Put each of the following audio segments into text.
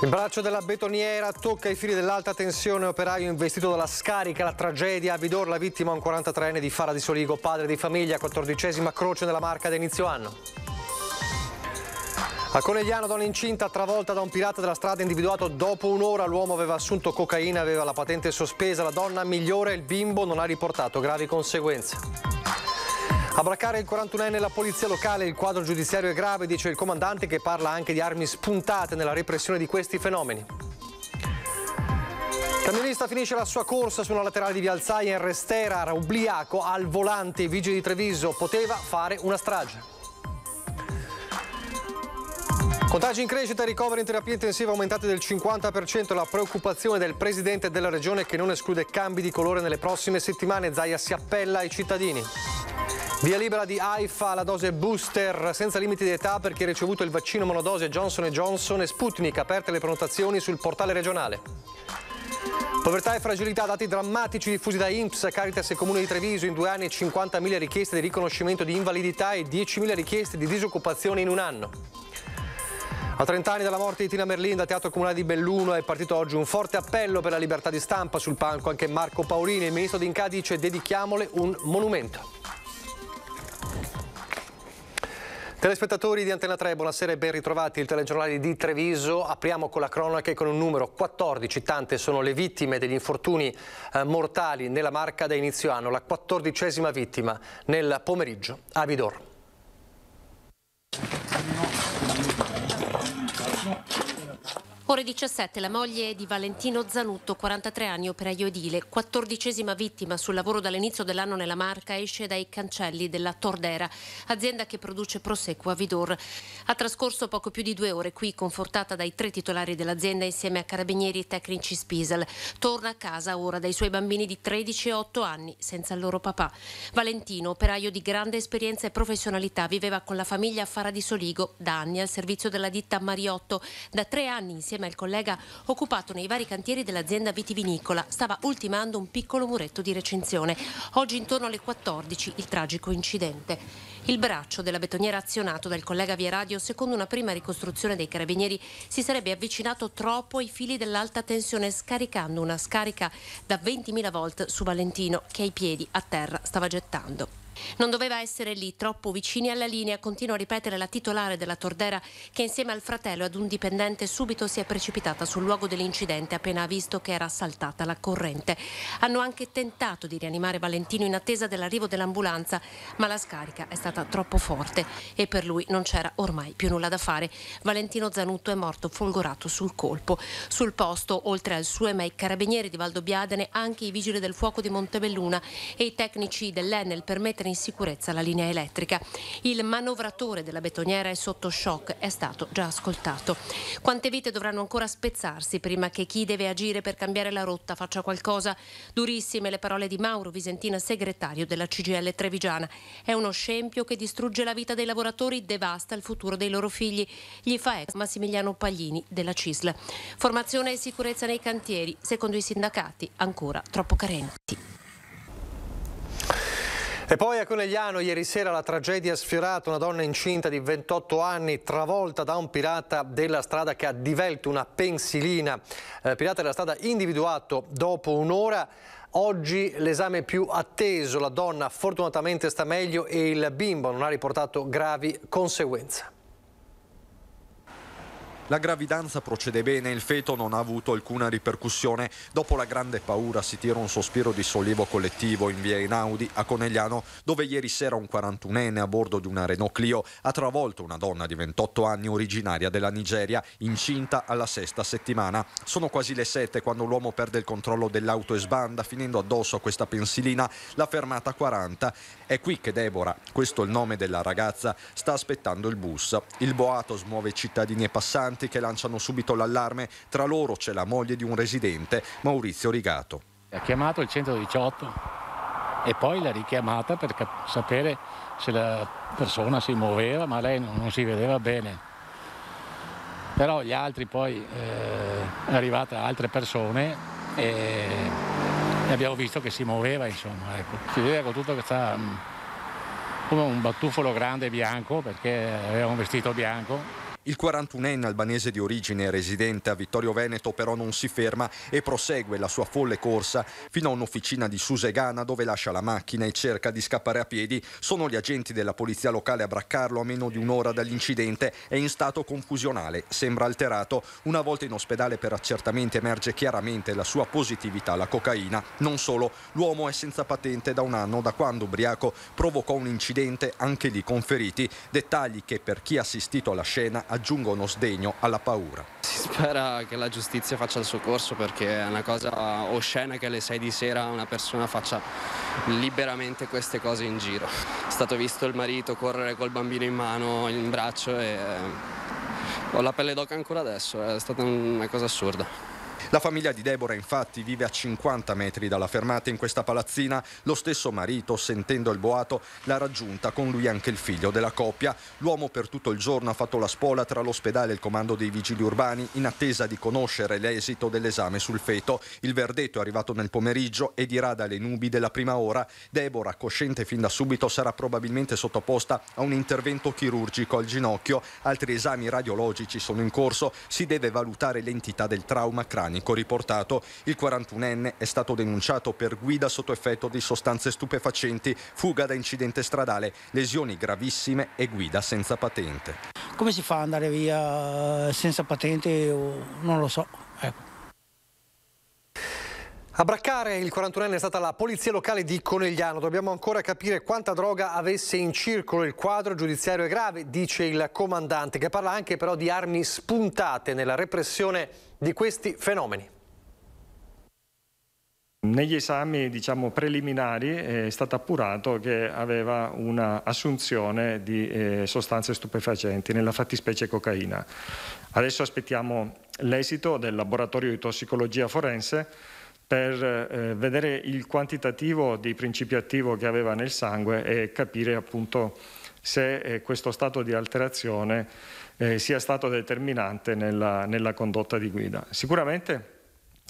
Il braccio della betoniera tocca i fili dell'alta tensione, operaio investito dalla scarica, la tragedia a Vidor, la vittima un 43enne di Fara di Soligo, padre di famiglia, 14ª croce nella Marca da inizio anno. A Conegliano, donna incinta travolta da un pirata della strada individuato dopo un'ora, l'uomo aveva assunto cocaina, aveva la patente sospesa, la donna migliore, il bimbo non ha riportato gravi conseguenze. A braccare il 41enne la polizia locale, il quadro giudiziario è grave, dice il comandante, che parla anche di armi spuntate nella repressione di questi fenomeni. Camionista finisce la sua corsa su una laterale di Via Alzaia in Restera, era ubriaco al volante, i vigili di Treviso, poteva fare una strage. Contagi in crescita e ricoveri in terapia intensiva aumentati del 50%, la preoccupazione del presidente della regione che non esclude cambi di colore nelle prossime settimane. Zaia si appella ai cittadini. Via libera di AIFA, la dose booster senza limiti di età per chi ha ricevuto il vaccino monodose Johnson & Johnson e Sputnik, aperte le prenotazioni sul portale regionale. Povertà e fragilità, dati drammatici diffusi da INPS, Caritas e Comune di Treviso, in 2 anni 50.000 richieste di riconoscimento di invalidità e 10.000 richieste di disoccupazione in un anno. A 30 anni dalla morte di Tina Merlin, dal Teatro Comunale di Belluno è partito oggi un forte appello per la libertà di stampa. Sul palco anche Marco Paolini, il ministro D'Incà dice: dedichiamole un monumento. Telespettatori di Antena 3, buonasera e ben ritrovati. Il telegiornale di Treviso. Apriamo con la cronaca e con un numero 14. Tante sono le vittime degli infortuni mortali nella Marca da inizio anno. La 14ª vittima nel pomeriggio a Vidor. Ore 17, la moglie di Valentino Zanutto, 43 anni, operaio edile, 14ª vittima sul lavoro dall'inizio dell'anno nella Marca, esce dai cancelli della Tordera, azienda che produce Prosecco a Vidor. Ha trascorso poco più di 2 ore qui, confortata dai 3 titolari dell'azienda insieme a carabinieri e tecnici Spisal. Torna a casa ora dai suoi bambini di 13 e 8 anni, senza il loro papà. Valentino, operaio di grande esperienza e professionalità, viveva con la famiglia a Fara di Soligo, da anni al servizio della ditta Mariotto, da 3 anni insieme al collega occupato nei vari cantieri dell'azienda vitivinicola, stava ultimando un piccolo muretto di recinzione. Oggi intorno alle 14 il tragico incidente. Il braccio della betoniera azionato dal collega via radio, secondo una prima ricostruzione dei carabinieri, si sarebbe avvicinato troppo ai fili dell'alta tensione, scaricando una scarica da 20.000 volt su Valentino, che ai piedi a terra stava gettando. Non doveva essere lì, troppo vicini alla linea, continua a ripetere la titolare della Tordera, che insieme al fratello e ad un dipendente subito si è precipitata sul luogo dell'incidente appena ha visto che era saltata la corrente. Hanno anche tentato di rianimare Valentino in attesa dell'arrivo dell'ambulanza, ma la scarica è stata troppo forte e per lui non c'era ormai più nulla da fare. Valentino Zanutto è morto folgorato sul colpo. Sul posto, oltre al SUEM e ai carabinieri di Valdobbiadene, anche i vigili del fuoco di Montebelluna e i tecnici dell'Enel per mettere in sicurezza la linea elettrica. Il manovratore della betoniera è sotto shock, è stato già ascoltato. Quante vite dovranno ancora spezzarsi prima che chi deve agire per cambiare la rotta faccia qualcosa? Durissime le parole di Mauro Visentina, segretario della CGIL trevigiana. È uno scempio che distrugge la vita dei lavoratori, devasta il futuro dei loro figli. Gli fa ex Massimiliano Paglini della CISL. Formazione e sicurezza nei cantieri, secondo i sindacati, ancora troppo carenti. E poi a Conegliano ieri sera la tragedia ha sfiorato una donna incinta di 28 anni travolta da un pirata della strada che ha divelto una pensilina. Pirata della strada individuato dopo un'ora. Oggi l'esame più atteso, la donna fortunatamente sta meglio e il bimbo non ha riportato gravi conseguenze. La gravidanza procede bene, il feto non ha avuto alcuna ripercussione. Dopo la grande paura si tira un sospiro di sollievo collettivo in via Einaudi a Conegliano, dove ieri sera un 41enne a bordo di una Renault Clio ha travolto una donna di 28 anni originaria della Nigeria, incinta alla 6ª settimana. Sono quasi le 7 quando l'uomo perde il controllo dell'auto e sbanda, finendo addosso a questa pensilina. La fermata 40. È qui che Deborah, questo è il nome della ragazza, sta aspettando il bus. Il boato smuove cittadini e passanti che lanciano subito l'allarme. Tra loro c'è la moglie di un residente, Maurizio Rigato. Ha chiamato il 118 e poi l'ha richiamata per sapere se la persona si muoveva, ma lei non si vedeva bene. Però gli altri poi è arrivata altre persone e abbiamo visto che si muoveva, insomma. Ecco. Si vedeva con tutto che sta come un batuffolo grande bianco, perché aveva un vestito bianco. Il 41enne albanese di origine residente a Vittorio Veneto però non si ferma e prosegue la sua folle corsa fino a un'officina di Susegana, dove lascia la macchina e cerca di scappare a piedi. Sono gli agenti della polizia locale a braccarlo a meno di un'ora dall'incidente. È in stato confusionale, sembra alterato. Una volta in ospedale per accertamenti emerge chiaramente la sua positività alla cocaina. Non solo, l'uomo è senza patente da un anno, da quando ubriaco provocò un incidente, anche lì con feriti. Dettagli che per chi ha assistito alla scena aggiungono sdegno alla paura. Si spera che la giustizia faccia il suo corso, perché è una cosa oscena che alle 6 di sera una persona faccia liberamente queste cose in giro. È stato visto il marito correre col bambino in mano, in braccio, e ho la pelle d'oca ancora adesso, è stata una cosa assurda. La famiglia di Deborah infatti vive a 50 metri dalla fermata in questa palazzina. Lo stesso marito, sentendo il boato, l'ha raggiunta, con lui anche il figlio della coppia. L'uomo per tutto il giorno ha fatto la spola tra l'ospedale e il comando dei vigili urbani in attesa di conoscere l'esito dell'esame sul feto. Il verdetto è arrivato nel pomeriggio e dirà dalle nubi della prima ora. Deborah, cosciente fin da subito, sarà probabilmente sottoposta a un intervento chirurgico al ginocchio. Altri esami radiologici sono in corso. Si deve valutare l'entità del trauma cranico riportato. Il 41enne è stato denunciato per guida sotto effetto di sostanze stupefacenti, fuga da incidente stradale, lesioni gravissime e guida senza patente. Come si fa ad andare via senza patente? Non lo so. Ecco. A braccare il 41enne è stata la polizia locale di Conegliano. Dobbiamo ancora capire quanta droga avesse in circolo. Il quadro giudiziario è grave, dice il comandante, che parla anche però di armi spuntate nella repressione di questi fenomeni. Negli esami preliminari è stato appurato che aveva un'assunzione di sostanze stupefacenti, nella fattispecie cocaina. Adesso aspettiamo l'esito del laboratorio di tossicologia forense per vedere il quantitativo di principio attivo che aveva nel sangue e capire appunto se questo stato di alterazione sia stato determinante nella condotta di guida. Sicuramente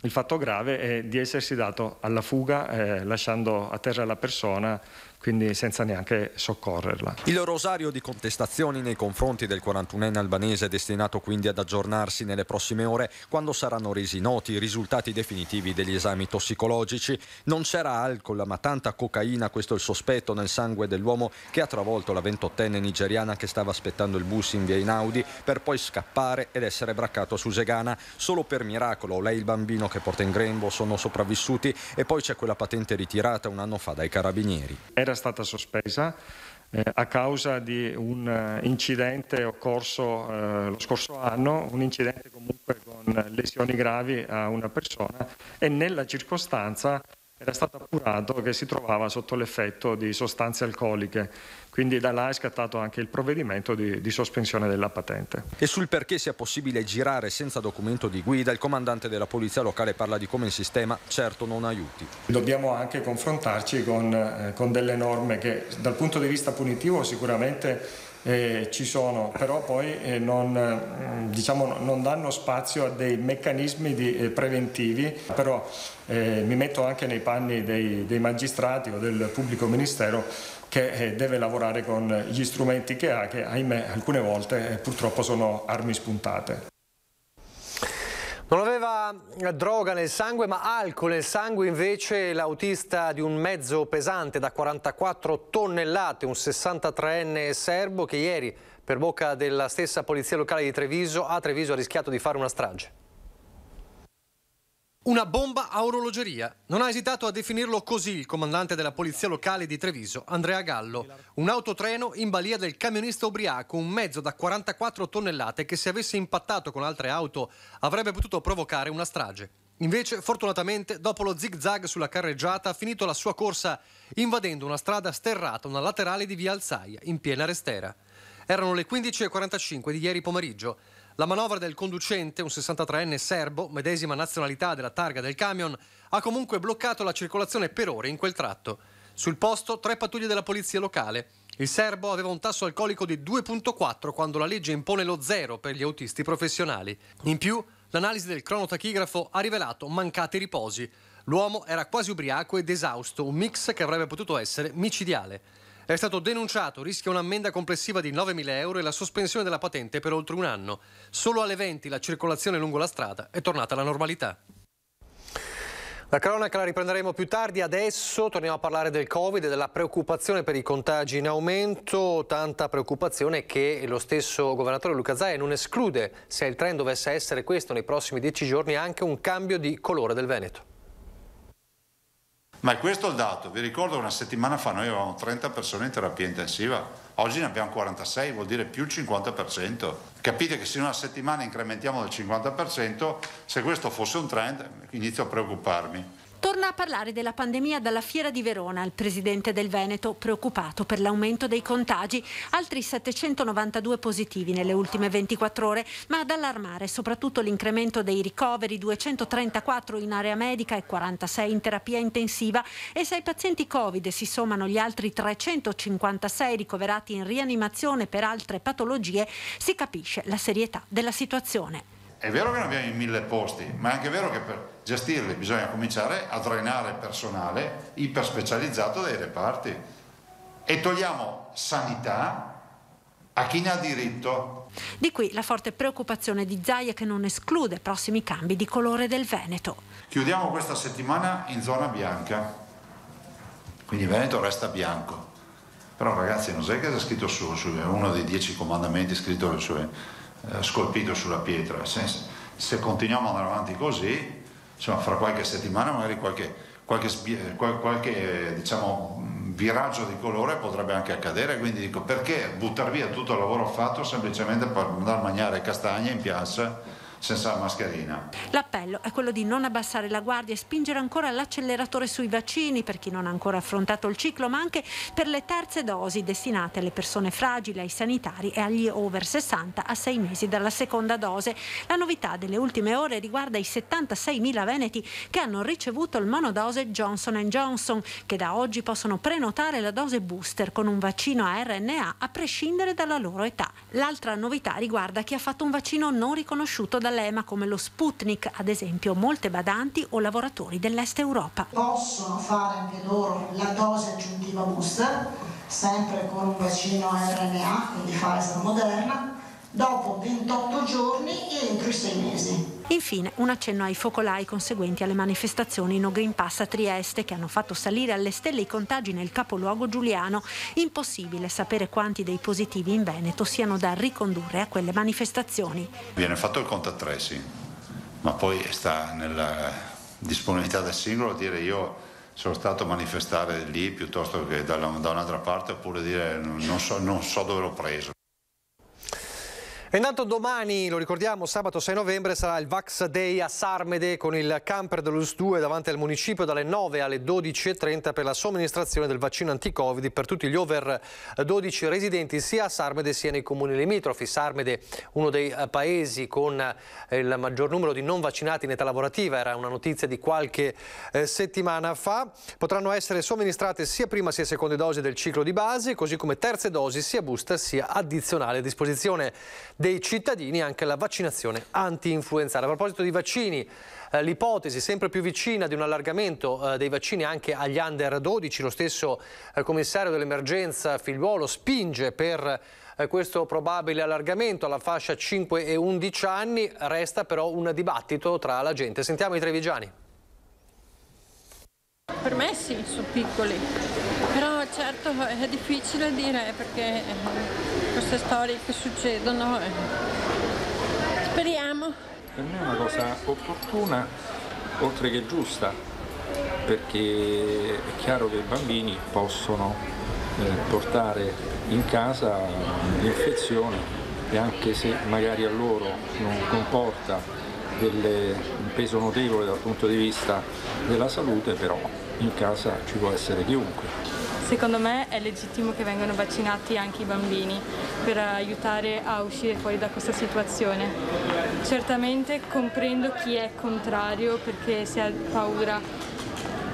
il fatto grave è di essersi dato alla fuga lasciando a terra la persona, quindi senza neanche soccorrerla. Il rosario di contestazioni nei confronti del 41enne albanese è destinato quindi ad aggiornarsi nelle prossime ore, quando saranno resi noti i risultati definitivi degli esami tossicologici. Non c'era alcol, ma tanta cocaina, questo è il sospetto, nel sangue dell'uomo che ha travolto la 28enne nigeriana che stava aspettando il bus in via Einaudi per poi scappare ed essere braccato a Susegana. Solo per miracolo lei e il bambino che porta in grembo sono sopravvissuti, e poi c'è quella patente ritirata un anno fa dai carabinieri. Era stata sospesa a causa di un incidente occorso lo scorso anno, un incidente comunque con lesioni gravi a una persona, e nella circostanza era stato appurato che si trovava sotto l'effetto di sostanze alcoliche, quindi da là è scattato anche il provvedimento di sospensione della patente. E sul perché sia possibile girare senza documento di guida, il comandante della polizia locale parla di come il sistema certo non aiuti. Dobbiamo anche confrontarci con delle norme che dal punto di vista punitivo sicuramente ci sono, però poi non danno spazio a dei meccanismi preventivi. Però mi metto anche nei panni dei magistrati o del pubblico ministero che deve lavorare con gli strumenti che ha, che ahimè alcune volte purtroppo sono armi spuntate. Non aveva droga nel sangue, ma alcol nel sangue invece l'autista di un mezzo pesante da 44 tonnellate, un 63enne serbo che ieri, per bocca della stessa polizia locale di Treviso, ha rischiato di fare una strage. Una bomba a orologeria. Non ha esitato a definirlo così il comandante della polizia locale di Treviso, Andrea Gallo. Un autotreno in balia del camionista ubriaco, un mezzo da 44 tonnellate che, se avesse impattato con altre auto, avrebbe potuto provocare una strage. Invece, fortunatamente, dopo lo zig-zag sulla carreggiata, ha finito la sua corsa invadendo una strada sterrata, una laterale di via Alzaia, in piena Restera. Erano le 15:45 di ieri pomeriggio. La manovra del conducente, un 63enne serbo, medesima nazionalità della targa del camion, ha comunque bloccato la circolazione per ore in quel tratto. Sul posto 3 pattuglie della polizia locale. Il serbo aveva un tasso alcolico di 2,4 quando la legge impone lo 0 per gli autisti professionali. In più, l'analisi del cronotachigrafo ha rivelato mancati riposi. L'uomo era quasi ubriaco ed esausto, un mix che avrebbe potuto essere micidiale. È stato denunciato, rischia un'ammenda complessiva di 9.000 euro e la sospensione della patente per oltre un anno. Solo alle 20 la circolazione lungo la strada è tornata alla normalità. La cronaca la riprenderemo più tardi, adesso torniamo a parlare del Covid e della preoccupazione per i contagi in aumento, tanta preoccupazione che lo stesso governatore Luca Zaia non esclude, se il trend dovesse essere questo nei prossimi 10 giorni, anche un cambio di colore del Veneto. Ma è questo il dato, vi ricordo una settimana fa noi avevamo 30 persone in terapia intensiva, oggi ne abbiamo 46, vuol dire più il 50%. Capite che se in una settimana incrementiamo del 50%, se questo fosse un trend inizio a preoccuparmi. Torna a parlare della pandemia dalla Fiera di Verona il presidente del Veneto, preoccupato per l'aumento dei contagi. Altri 792 positivi nelle ultime 24 ore, ma ad allarmare soprattutto l'incremento dei ricoveri, 234 in area medica e 46 in terapia intensiva. E se ai pazienti Covid si sommano gli altri 356 ricoverati in rianimazione per altre patologie, si capisce la serietà della situazione. È vero che ne abbiamo in 1000 posti, ma è anche vero che per gestirli bisogna cominciare a drenare personale iperspecializzato dai reparti e togliamo sanità a chi ne ha diritto. Di qui la forte preoccupazione di Zaia, che non esclude prossimi cambi di colore del Veneto. Chiudiamo questa settimana in zona bianca, quindi il Veneto resta bianco. Però ragazzi, non sai che c'è scritto su uno dei 10 comandamenti scritto scolpito sulla pietra. Se continuiamo ad andare avanti così, insomma, fra qualche settimana magari qualche diciamo viraggio di colore potrebbe anche accadere, quindi dico, perché buttare via tutto il lavoro fatto semplicemente per andare a mangiare castagne in piazza senza mascherina. L'appello è quello di non abbassare la guardia e spingere ancora l'acceleratore sui vaccini per chi non ha ancora affrontato il ciclo, ma anche per le terze dosi destinate alle persone fragili, ai sanitari e agli over 60 a 6 mesi dalla seconda dose. La novità delle ultime ore riguarda i 76.000 veneti che hanno ricevuto il monodose Johnson & Johnson, che da oggi possono prenotare la dose booster con un vaccino a RNA a prescindere dalla loro età. L'altra novità riguarda chi ha fatto un vaccino non riconosciuto dall'EMA, come lo Sputnik, ad esempio molte badanti o lavoratori dell'Est Europa. Possono fare anche loro la dose aggiuntiva booster, sempre con un vaccino RNA, quindi Pfizer Moderna, dopo 28 giorni e entro i 6 mesi. Infine, un accenno ai focolai conseguenti alle manifestazioni No Green Pass a Trieste, che hanno fatto salire alle stelle i contagi nel capoluogo giuliano. Impossibile sapere quanti dei positivi in Veneto siano da ricondurre a quelle manifestazioni. Viene fatto il contact tracing, ma poi sta nella disponibilità del singolo dire io sono stato a manifestare lì piuttosto che da un'altra parte, oppure dire non so dove l'ho preso. E intanto domani, lo ricordiamo, sabato 6 novembre sarà il Vax Day a Sarmede con il camper dell'ULSS 2 davanti al municipio dalle 9 alle 12:30 per la somministrazione del vaccino anti-Covid per tutti gli over 12 residenti sia a Sarmede sia nei comuni limitrofi. Sarmede, uno dei paesi con il maggior numero di non vaccinati in età lavorativa, era una notizia di qualche settimana fa. Potranno essere somministrate sia prima sia seconde dosi del ciclo di base, così come terze dosi sia booster sia addizionale. A disposizione dei cittadini anche la vaccinazione anti-influenzale. A proposito di vaccini, l'ipotesi sempre più vicina di un allargamento dei vaccini anche agli under 12, lo stesso commissario dell'emergenza Figliuolo spinge per questo probabile allargamento alla fascia 5 e 11 anni, resta però un dibattito tra la gente. Sentiamo i trevigiani. Per me sì, sono piccoli, però certo è difficile dire perché queste storie che succedono, speriamo. Per me è una cosa opportuna, oltre che giusta, perché è chiaro che i bambini possono portare in casa l'infezione e anche se magari a loro non comporta un peso notevole dal punto di vista della salute, però in casa ci può essere chiunque. Secondo me è legittimo che vengano vaccinati anche i bambini per aiutare a uscire fuori da questa situazione. Certamente comprendo chi è contrario perché si ha paura,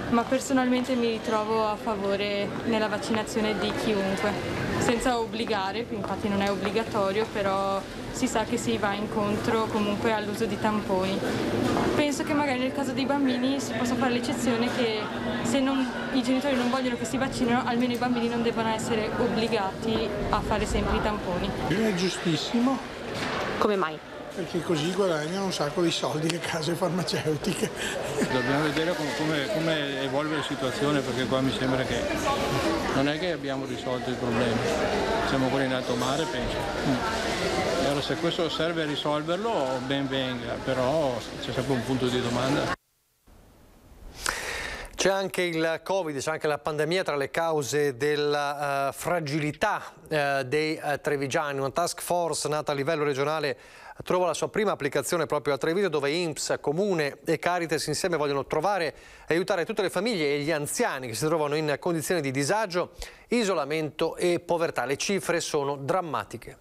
ma personalmente mi ritrovo a favore nella vaccinazione di chiunque, senza obbligare, infatti non è obbligatorio, però si sa che si va incontro comunque all'uso di tamponi. Penso che magari nel caso dei bambini si possa fare l'eccezione che se non i genitori non vogliono che si vaccinino, almeno i bambini non debbano essere obbligati a fare sempre i tamponi. È giustissimo. Come mai? Perché così guadagnano un sacco di soldi le case farmaceutiche. Dobbiamo vedere come evolve la situazione, perché qua mi sembra che non è che abbiamo risolto il problema, siamo ancora in alto mare, penso. E allora se questo serve a risolverlo, ben venga, però c'è sempre un punto di domanda. C'è anche il Covid, c'è anche la pandemia tra le cause della fragilità dei trevigiani. Una task force nata a livello regionale trova la sua prima applicazione proprio a Treviso, dove INPS, Comune e Caritas insieme vogliono trovare e aiutare tutte le famiglie e gli anziani che si trovano in condizioni di disagio, isolamento e povertà. Le cifre sono drammatiche.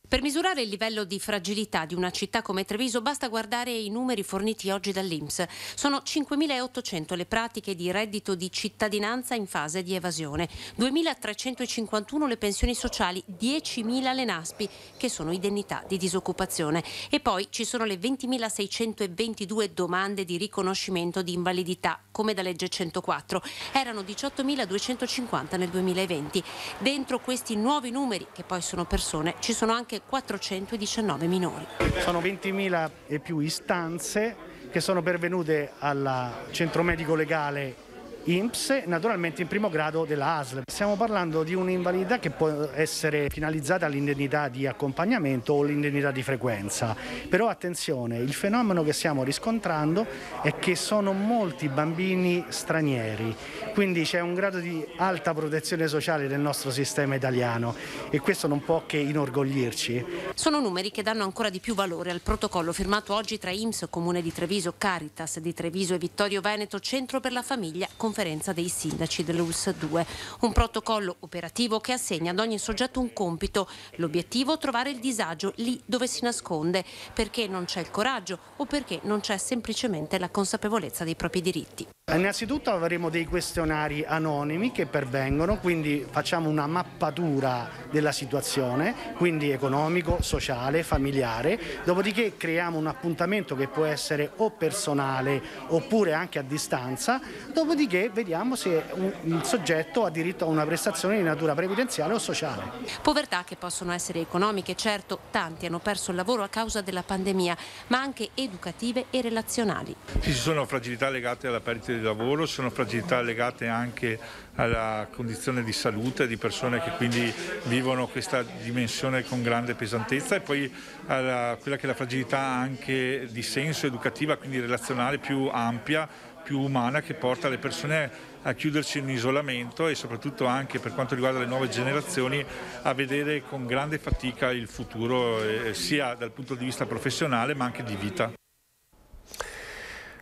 Per misurare il livello di fragilità di una città come Treviso basta guardare i numeri forniti oggi dall'INPS. Sono 5.800 le pratiche di reddito di cittadinanza in fase di evasione, 2.351 le pensioni sociali, 10.000 le NASPI, che sono indennità di disoccupazione. E poi ci sono le 20.622 domande di riconoscimento di invalidità, come da legge 104. Erano 18.250 nel 2020. Dentro questi nuovi numeri, che poi sono persone, ci sono anche 419 minori. Sono 20.000 e più istanze che sono pervenute al centro medico legale INPS, naturalmente in primo grado della ASL. Stiamo parlando di un'invalidità che può essere finalizzata all'indennità di accompagnamento o l'indennità di frequenza. Però attenzione, il fenomeno che stiamo riscontrando è che sono molti bambini stranieri, quindi c'è un grado di alta protezione sociale del nostro sistema italiano e questo non può che inorgoglirci. Sono numeri che danno ancora di più valore al protocollo firmato oggi tra INPS, Comune di Treviso, Caritas di Treviso e Vittorio Veneto, Centro per la Famiglia, Conferenza dei Sindaci dell'ULSS 2. Un protocollo operativo che assegna ad ogni soggetto un compito. L'obiettivo: trovare il disagio lì dove si nasconde, perché non c'è il coraggio o perché non c'è semplicemente la consapevolezza dei propri diritti. Innanzitutto avremo dei questionari anonimi che pervengono, quindi facciamo una mappatura della situazione, quindi economico, sociale, familiare, dopodiché creiamo un appuntamento che può essere o personale oppure anche a distanza, dopodiché vediamo se il soggetto ha diritto a una prestazione di natura previdenziale o sociale. Povertà che possono essere economiche, certo, tanti hanno perso il lavoro a causa della pandemia, ma anche educative e relazionali. Ci sono fragilità legate alla perdita di lavoro, ci sono fragilità legate anche alla condizione di salute di persone che quindi vivono questa dimensione con grande pesantezza, e poi quella che è la fragilità anche di senso educativa, quindi relazionale, più ampia, più umana, che porta le persone a chiudersi in isolamento e soprattutto anche per quanto riguarda le nuove generazioni a vedere con grande fatica il futuro, sia dal punto di vista professionale ma anche di vita.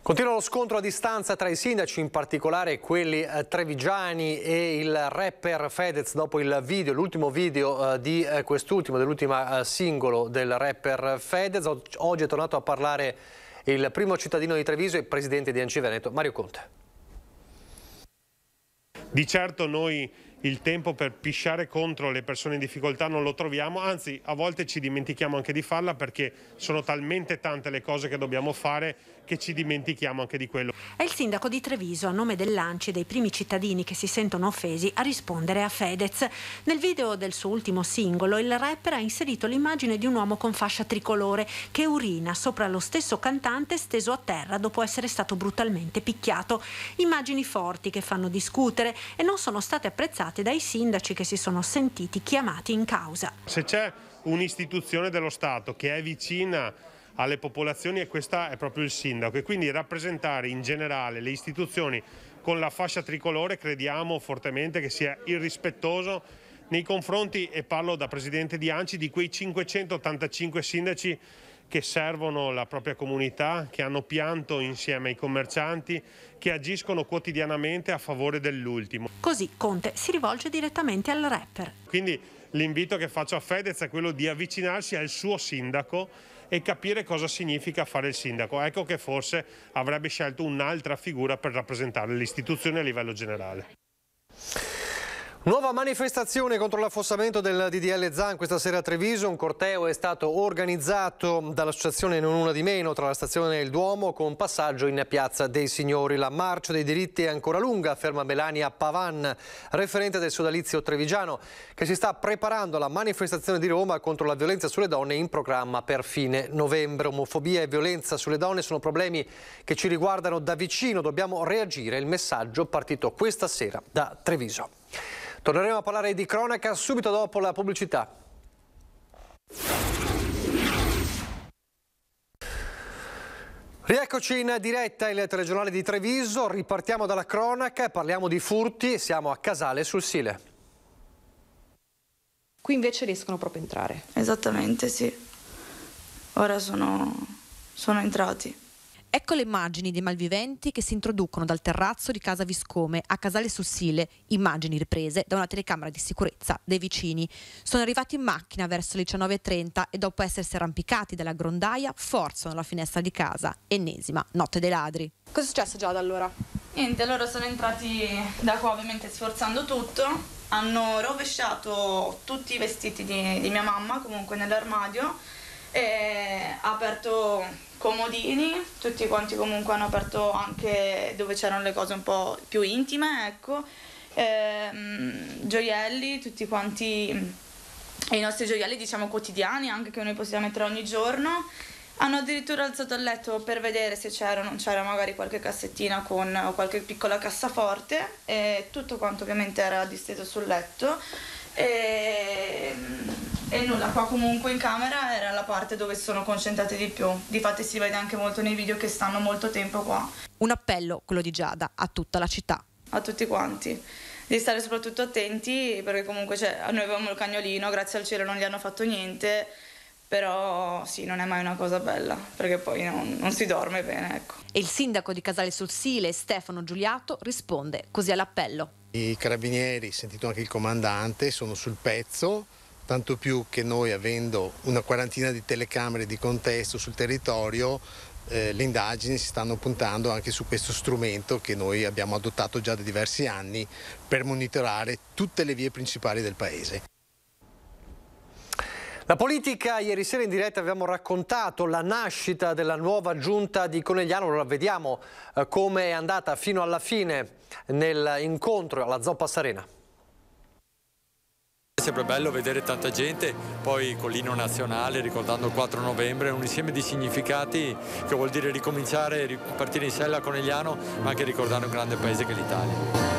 Continua lo scontro a distanza tra i sindaci, in particolare quelli trevigiani, e il rapper Fedez dopo il video, l'ultimo video di quest'ultimo, dell'ultima singolo del rapper Fedez. Oggi è tornato a parlare il primo cittadino di Treviso e presidente di ANCI Veneto, Mario Conte. Di certo noi il tempo per pisciare contro le persone in difficoltà non lo troviamo, anzi a volte ci dimentichiamo anche di farla, perché sono talmente tante le cose che dobbiamo fare che ci dimentichiamo anche di quello. È il sindaco di Treviso, a nome dell'ANCI e dei primi cittadini che si sentono offesi, a rispondere a Fedez. Nel video del suo ultimo singolo il rapper ha inserito l'immagine di un uomo con fascia tricolore che urina sopra lo stesso cantante steso a terra dopo essere stato brutalmente picchiato. Immagini forti che fanno discutere e non sono state apprezzate dai sindaci che si sono sentiti chiamati in causa. Se c'è un'istituzione dello Stato che è vicina alle popolazioni, e questa è proprio il sindaco, e quindi rappresentare in generale le istituzioni con la fascia tricolore crediamo fortemente che sia irrispettoso nei confronti, e parlo da presidente di ANCI, di quei 585 sindaci che servono la propria comunità, che hanno pianto insieme ai commercianti, che agiscono quotidianamente a favore dell'ultimo. Così Conte si rivolge direttamente al rapper. Quindi l'invito che faccio a Fedez è quello di avvicinarsi al suo sindaco e capire cosa significa fare il sindaco. Ecco che forse avrebbe scelto un'altra figura per rappresentare l'istituzione a livello generale. Nuova manifestazione contro l'affossamento del DDL Zan questa sera a Treviso. Un corteo è stato organizzato dall'associazione Non Una di Meno tra la stazione e il Duomo con passaggio in Piazza dei Signori. La marcia dei diritti è ancora lunga, afferma Melania Pavan, referente del sodalizio trevigiano, che si sta preparando alla manifestazione di Roma contro la violenza sulle donne in programma per fine novembre. Omofobia e violenza sulle donne sono problemi che ci riguardano da vicino, dobbiamo reagire. Il messaggio partito questa sera da Treviso. Torneremo a parlare di cronaca subito dopo la pubblicità. Rieccoci in diretta, il telegiornale di Treviso. Ripartiamo dalla cronaca e parliamo di furti e siamo a Casale sul Sile. Qui invece riescono proprio a entrare. Esattamente, sì. Ora sono entrati. Ecco le immagini dei malviventi che si introducono dal terrazzo di casa Viscome a Casale sul Sile, immagini riprese da una telecamera di sicurezza dei vicini. Sono arrivati in macchina verso le 19:30 e dopo essersi arrampicati dalla grondaia forzano la finestra di casa. Ennesima notte dei ladri. Cosa è successo già da allora? Niente, loro sono entrati da qua ovviamente sforzando tutto, hanno rovesciato tutti i vestiti di mia mamma comunque nell'armadio e aperto comodini, tutti quanti comunque hanno aperto anche dove c'erano le cose un po' più intime, ecco, gioielli, tutti quanti i nostri gioielli diciamo quotidiani, anche che noi possiamo mettere ogni giorno. Hanno addirittura alzato il letto per vedere se c'era o non c'era magari qualche cassettina o qualche piccola cassaforte, e tutto quanto ovviamente era disteso sul letto. E nulla, qua comunque in camera era la parte dove sono concentrati di più. Difatti si vede anche molto nei video che stanno molto tempo qua. Un appello, quello di Giada, a tutta la città. A tutti quanti, di stare soprattutto attenti, perché comunque noi avevamo il cagnolino, grazie al cielo non gli hanno fatto niente, però sì, non è mai una cosa bella, perché poi non si dorme bene, ecco. E il sindaco di Casale sul Sile, Stefano Giuliato, risponde così all'appello. I carabinieri, sentito anche il comandante, sono sul pezzo, tanto più che noi, avendo una quarantina di telecamere di contesto sul territorio, le indagini si stanno puntando anche su questo strumento che noi abbiamo adottato già da diversi anni per monitorare tutte le vie principali del paese. La politica, ieri sera in diretta abbiamo raccontato la nascita della nuova giunta di Conegliano. Ora vediamo come è andata fino alla fine nell'incontro alla Zoppa Arena. È sempre bello vedere tanta gente, poi con l'inno nazionale, ricordando il 4 novembre, un insieme di significati che vuol dire ricominciare, ripartire in sella a Conegliano, ma anche ricordare un grande paese che è l'Italia.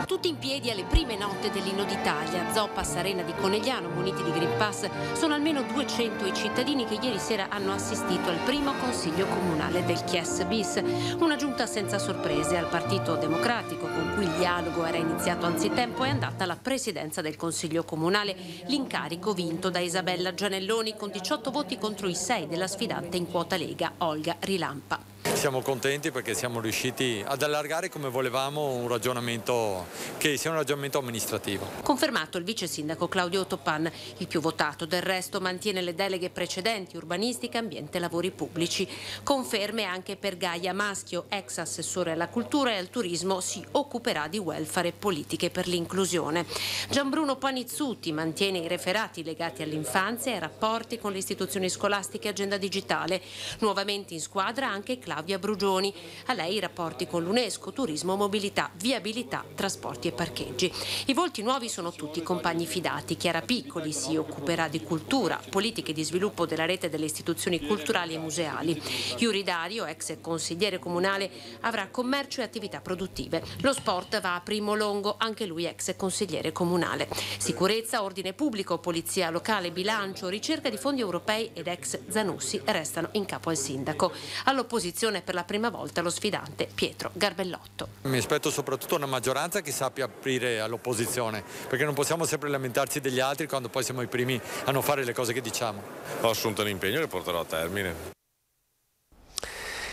Tutti in piedi alle prime note dell'Inno d'Italia. Zoppa Arena di Conegliano, muniti di Green Pass, sono almeno 200 i cittadini che ieri sera hanno assistito al primo consiglio comunale del Chies bis, una giunta senza sorprese. Al Partito Democratico, con cui il dialogo era iniziato anzitempo, è andata alla presidenza del consiglio comunale, l'incarico vinto da Isabella Gianelloni con 18 voti contro i 6 della sfidante in quota Lega, Olga Rilampa. Siamo contenti perché siamo riusciti ad allargare come volevamo un ragionamento che sia un ragionamento amministrativo. Confermato il vice sindaco Claudio Toppan, il più votato. Del resto mantiene le deleghe precedenti, urbanistica, ambiente e lavori pubblici. Conferme anche per Gaia Maschio, ex assessore alla cultura e al turismo, si occuperà di welfare e politiche per l'inclusione. Gianbruno Panizzuti mantiene i referati legati all'infanzia e rapporti con le istituzioni scolastiche e agenda digitale. Nuovamente in squadra anche Claudia Brugioni. A lei i rapporti con l'UNESCO, turismo, mobilità, viabilità, trasporti e parcheggi. I volti nuovi sono tutti compagni fidati. Chiara Piccoli si occuperà di cultura, politiche di sviluppo della rete delle istituzioni culturali e museali. Iuri Dario, ex consigliere comunale, avrà commercio e attività produttive. Lo sport va a Primo Longo, anche lui ex consigliere comunale. Sicurezza, ordine pubblico, polizia locale, bilancio, ricerca di fondi europei ed ex Zanussi restano in capo al sindaco. All'opposizione per la prima volta lo sfidante Pietro Garbellotto. Mi aspetto soprattutto una maggioranza che sappia aprire all'opposizione, perché non possiamo sempre lamentarci degli altri quando poi siamo i primi a non fare le cose che diciamo. Ho assunto un impegno che porterò a termine.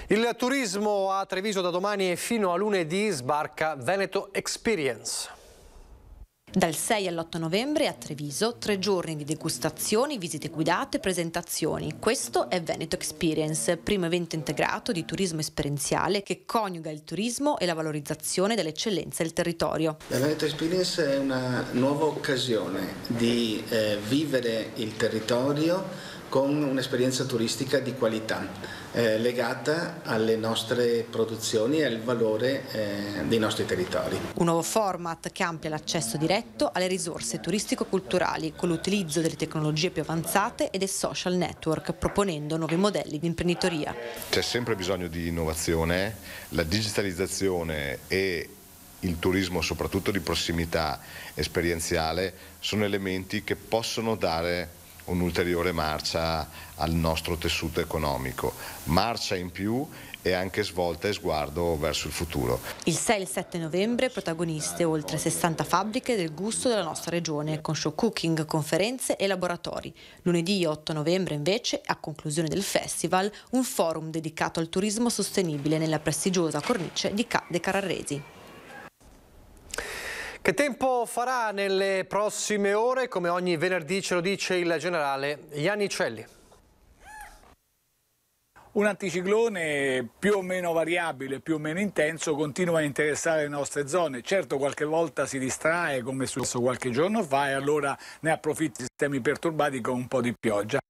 Il turismo a Treviso da domani e fino a lunedì sbarca Veneto Experience. Dal 6 all'8 novembre a Treviso, 3 giorni di degustazioni, visite guidate, presentazioni. Questo è Veneto Experience, primo evento integrato di turismo esperienziale che coniuga il turismo e la valorizzazione delle eccellenze del territorio. La Veneto Experience è una nuova occasione di vivere il territorio con un'esperienza turistica di qualità, legata alle nostre produzioni e al valore dei nostri territori. Un nuovo format che amplia l'accesso diretto alle risorse turistico-culturali con l'utilizzo delle tecnologie più avanzate e dei social network, proponendo nuovi modelli di imprenditoria. C'è sempre bisogno di innovazione, la digitalizzazione e il turismo, soprattutto di prossimità esperienziale, sono elementi che possono dare un'ulteriore marcia al nostro tessuto economico, marcia in più e anche svolta e sguardo verso il futuro. Il 6 e il 7 novembre protagoniste oltre 60 fabbriche del gusto della nostra regione, con show cooking, conferenze e laboratori. Lunedì 8 novembre invece, a conclusione del festival, un forum dedicato al turismo sostenibile nella prestigiosa cornice di Ca' de Carrarresi. Che tempo farà nelle prossime ore? Come ogni venerdì ce lo dice il generale Iannicelli. Un anticiclone più o meno variabile, più o meno intenso, continua a interessare le nostre zone. Certo, qualche volta si distrae, come è successo qualche giorno fa, e allora ne approfitta i sistemi perturbati con un po' di pioggia.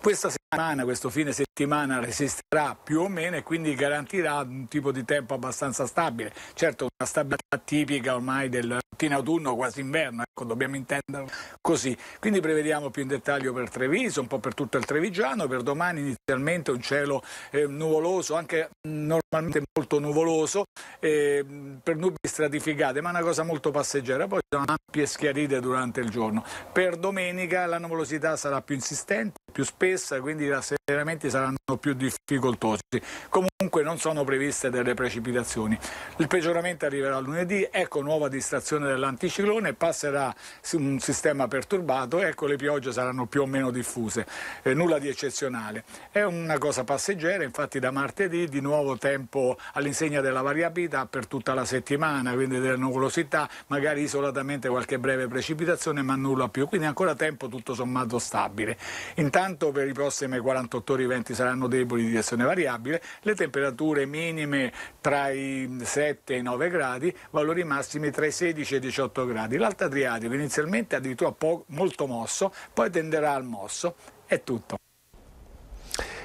Questa settimana, questo fine settimana resisterà più o meno e quindi garantirà un tipo di tempo abbastanza stabile. Certo, una stabilità tipica ormai del fine autunno, quasi inverno, ecco, dobbiamo intenderlo così. Quindi prevediamo più in dettaglio per Treviso, un po' per tutto il Trevigiano. Per domani inizialmente un cielo nuvoloso, anche normalmente molto nuvoloso, per nubi stratificate, ma una cosa molto passeggera. Poi sono ampie schiarite durante il giorno. Per domenica la nuvolosità sarà più insistente, più spessa, quindi i rastrellamenti saranno più difficoltosi. Comunque non sono previste delle precipitazioni. Il peggioramento arriverà lunedì, ecco nuova distrazione dell'anticiclone, passerà su un sistema perturbato, ecco le piogge saranno più o meno diffuse, nulla di eccezionale. È una cosa passeggera, infatti da martedì di nuovo tempo all'insegna della variabilità per tutta la settimana, quindi della nuvolosità, magari isolatamente qualche breve precipitazione, ma nulla più, quindi ancora tempo tutto sommato stabile. Intanto per i prossimi 48 ore i venti saranno deboli di direzione variabile, le temperature minime tra i 7 e i 9 gradi, valori massimi tra i 16 e i 18 gradi. L'Alto Adriatico inizialmente addirittura molto mosso, poi tenderà al mosso. È tutto.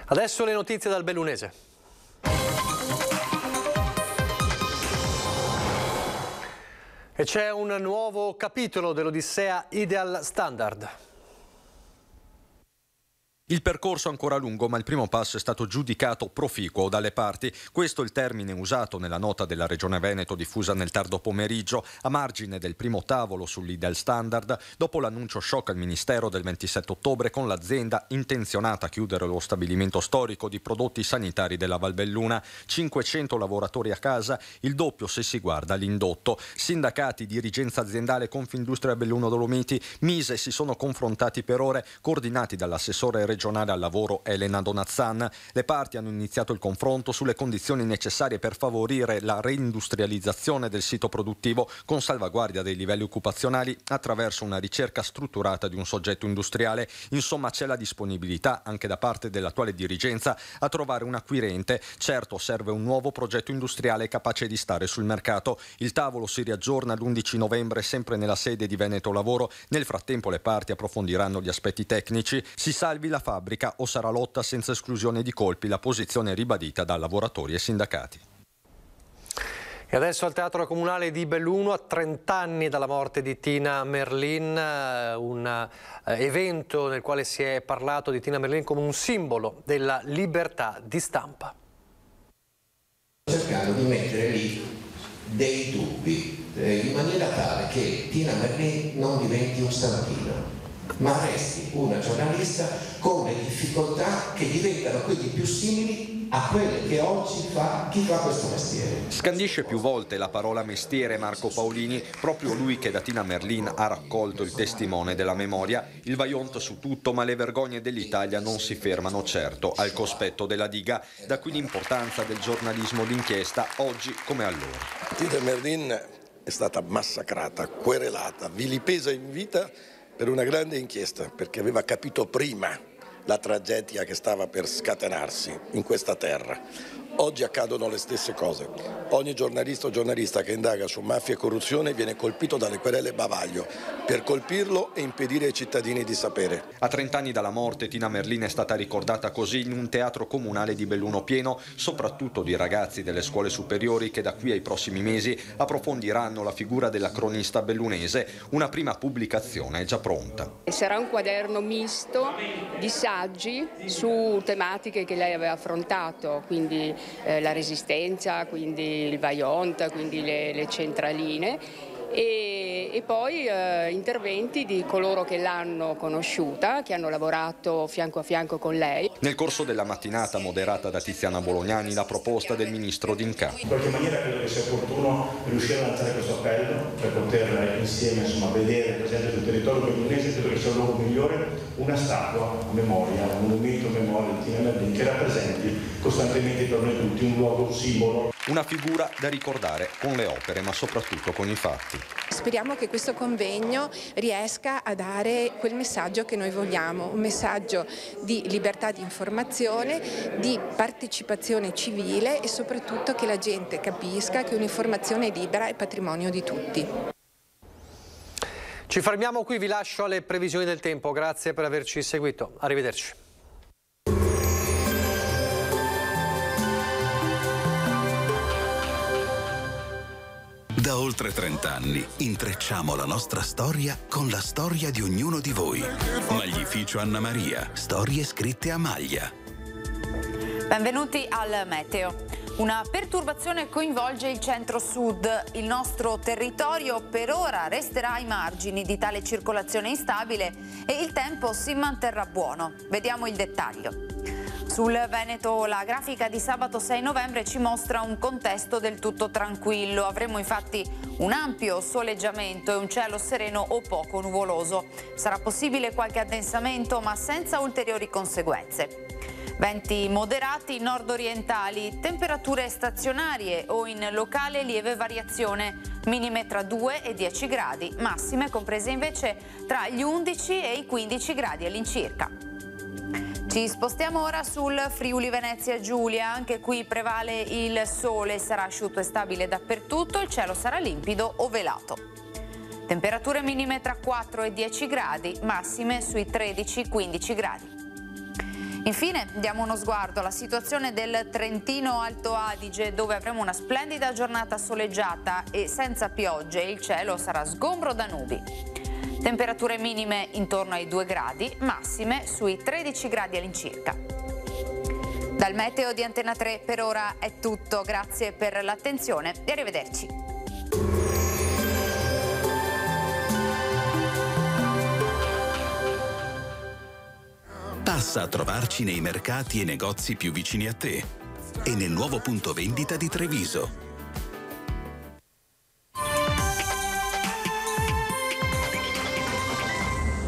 Adesso le notizie dal Bellunese. E c'è un nuovo capitolo dell'Odissea Ideal Standard. Il percorso è ancora lungo, ma il primo passo è stato giudicato proficuo dalle parti. Questo è il termine usato nella nota della Regione Veneto diffusa nel tardo pomeriggio, a margine del primo tavolo sull'Ideal Standard, dopo l'annuncio shock al Ministero del 27 ottobre con l'azienda intenzionata a chiudere lo stabilimento storico di prodotti sanitari della Valbelluna. 500 lavoratori a casa, il doppio se si guarda l'indotto. Sindacati, dirigenza aziendale, Confindustria Belluno Dolomiti, Mise si sono confrontati per ore, coordinati dall'assessore regionale al lavoro Elena Donazzan. Le parti hanno iniziato il confronto sulle condizioni necessarie per favorire la reindustrializzazione del sito produttivo con salvaguardia dei livelli occupazionali attraverso una ricerca strutturata di un soggetto industriale. Insomma, c'è la disponibilità anche da parte dell'attuale dirigenza a trovare un acquirente. Certo, serve un nuovo progetto industriale capace di stare sul mercato. Il tavolo si riaggiorna l'11 novembre sempre nella sede di Veneto Lavoro. Nel frattempo le parti approfondiranno gli aspetti tecnici. Si salvi la fabbrica o sarà lotta senza esclusione di colpi, la posizione ribadita da lavoratori e sindacati. E adesso al Teatro Comunale di Belluno, a 30 anni dalla morte di Tina Merlin, un evento nel quale si è parlato di Tina Merlin come un simbolo della libertà di stampa. Cercando di mettere lì dei dubbi, in maniera tale che Tina Merlin non diventi un stamatino, ma resti una giornalista con le difficoltà che diventano quindi più simili a quelle che oggi fa chi fa questo mestiere. Scandisce più volte la parola mestiere Marco Paolini, proprio lui che da Tina Merlin ha raccolto il testimone della memoria. Il vaillant su tutto, ma le vergogne dell'Italia non si fermano certo al cospetto della diga. Da qui l'importanza del giornalismo d'inchiesta oggi come allora. Tina Merlin è stata massacrata, querelata, vilipesa in vita per una grande inchiesta, perché aveva capito prima la tragedia che stava per scatenarsi in questa terra. Oggi accadono le stesse cose. Ogni giornalista o giornalista che indaga su mafia e corruzione viene colpito dalle querele bavaglio per colpirlo e impedire ai cittadini di sapere. A 30 anni dalla morte, Tina Merlin è stata ricordata così in un teatro comunale di Belluno pieno, soprattutto di ragazzi delle scuole superiori che da qui ai prossimi mesi approfondiranno la figura della cronista bellunese. Una prima pubblicazione è già pronta. Sarà un quaderno misto di saggi su tematiche che lei aveva affrontato, quindi la resistenza, quindi il Vajont, quindi le centraline e poi interventi di coloro che l'hanno conosciuta, che hanno lavorato fianco a fianco con lei. Nel corso della mattinata moderata da Tiziana Bolognani la proposta del ministro D'Incà. In qualche maniera credo che sia opportuno riuscire a lanciare questo appello per poter insieme vedere presente sul territorio bellunese, credo che sia il luogo migliore, una statua a memoria, un monumento a memoria di Tina Merlin che rappresenti costantemente per noi tutti un luogo simbolo. Una figura da ricordare con le opere ma soprattutto con i fatti. Speriamo che questo convegno riesca a dare quel messaggio che noi vogliamo, un messaggio di libertà di informazione, di partecipazione civile e soprattutto che la gente capisca che un'informazione libera è patrimonio di tutti. Ci fermiamo qui, vi lascio alle previsioni del tempo, grazie per averci seguito, arrivederci. Da oltre 30 anni intrecciamo la nostra storia con la storia di ognuno di voi. Maglificio Anna Maria, storie scritte a maglia. Benvenuti al Meteo. Una perturbazione coinvolge il centro-sud. Il nostro territorio per ora resterà ai margini di tale circolazione instabile e il tempo si manterrà buono. Vediamo il dettaglio. Sul Veneto la grafica di sabato 6 novembre ci mostra un contesto del tutto tranquillo. Avremo infatti un ampio soleggiamento e un cielo sereno o poco nuvoloso. Sarà possibile qualche addensamento ma senza ulteriori conseguenze. Venti moderati nord-orientali, temperature stazionarie o in locale lieve variazione, minime tra 2 e 10 gradi, massime comprese invece tra gli 11 e i 15 gradi all'incirca. Ci spostiamo ora sul Friuli Venezia Giulia, anche qui prevale il sole, sarà asciutto e stabile dappertutto, il cielo sarà limpido o velato. Temperature minime tra 4 e 10 gradi, massime sui 13-15 gradi. Infine diamo uno sguardo alla situazione del Trentino Alto Adige, dove avremo una splendida giornata soleggiata e senza piogge, il cielo sarà sgombro da nubi. Temperature minime intorno ai 2 gradi, massime sui 13 gradi all'incirca. Dal Meteo di Antena 3 per ora è tutto, grazie per l'attenzione e arrivederci. Passa a trovarci nei mercati e negozi più vicini a te e nel nuovo punto vendita di Treviso.